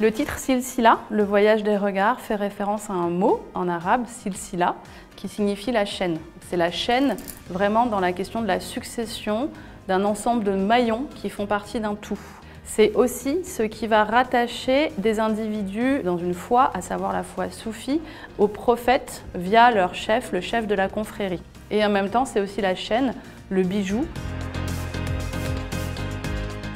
Le titre Silsila, le voyage des regards, fait référence à un mot en arabe, silsila, qui signifie la chaîne. C'est la chaîne vraiment dans la question de la succession d'un ensemble de maillons qui font partie d'un tout. C'est aussi ce qui va rattacher des individus dans une foi, à savoir la foi soufie, aux prophètes via leur chef, le chef de la confrérie. Et en même temps, c'est aussi la chaîne, le bijou.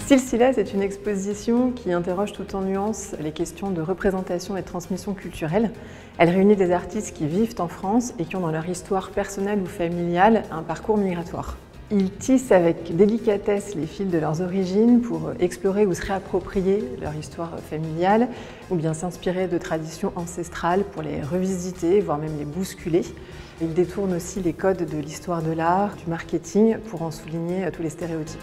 Silsila, c'est une exposition qui interroge tout en nuances les questions de représentation et de transmission culturelle. Elle réunit des artistes qui vivent en France et qui ont dans leur histoire personnelle ou familiale un parcours migratoire. Ils tissent avec délicatesse les fils de leurs origines pour explorer ou se réapproprier leur histoire familiale ou bien s'inspirer de traditions ancestrales pour les revisiter, voire même les bousculer. Ils détournent aussi les codes de l'histoire de l'art, du marketing pour en souligner tous les stéréotypes.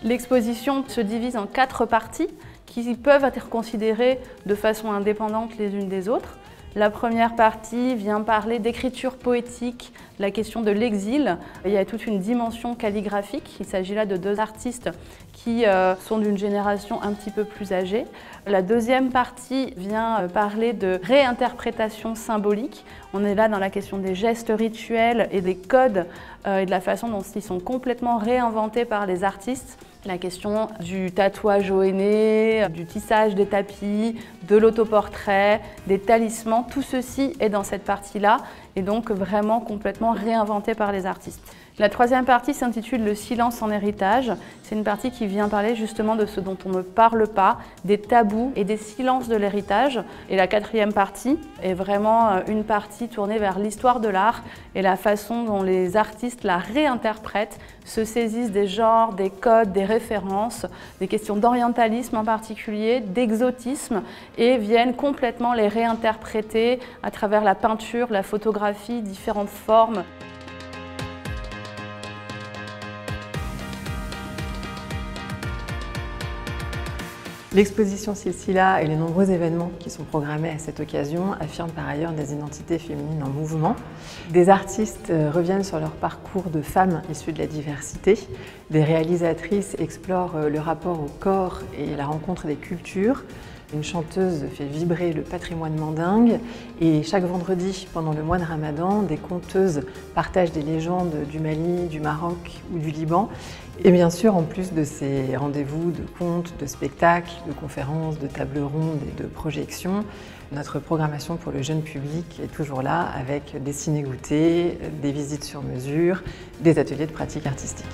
L'exposition se divise en 4 parties qui peuvent être considérées de façon indépendante les unes des autres. La première partie vient parler d'écriture poétique, la question de l'exil. Il y a toute une dimension calligraphique. Il s'agit là de 2 artistes qui sont d'une génération un petit peu plus âgée. La deuxième partie vient parler de réinterprétation symbolique. On est là dans la question des gestes rituels et des codes et de la façon dont ils sont complètement réinventés par les artistes. La question du tatouage au henné, du tissage des tapis, de l'autoportrait, des talismans, tout ceci est dans cette partie-là et donc vraiment complètement réinventé par les artistes. La troisième partie s'intitule « Le silence en héritage ». C'est une partie qui vient parler justement de ce dont on ne parle pas, des tabous et des silences de l'héritage. Et la quatrième partie est vraiment une partie tournée vers l'histoire de l'art et la façon dont les artistes la réinterprètent, se saisissent des genres, des codes, des références, des questions d'orientalisme en particulier, d'exotisme et viennent complètement les réinterpréter à travers la peinture, la photographie, différentes formes. L'exposition Silsila et les nombreux événements qui sont programmés à cette occasion affirment par ailleurs des identités féminines en mouvement. Des artistes reviennent sur leur parcours de femmes issues de la diversité. Des réalisatrices explorent le rapport au corps et la rencontre des cultures. Une chanteuse fait vibrer le patrimoine mandingue et chaque vendredi, pendant le mois de Ramadan, des conteuses partagent des légendes du Mali, du Maroc ou du Liban. Et bien sûr, en plus de ces rendez-vous de contes, de spectacles, de conférences, de tables rondes et de projections, notre programmation pour le jeune public est toujours là avec des ciné-goûters, des visites sur mesure, des ateliers de pratique artistique.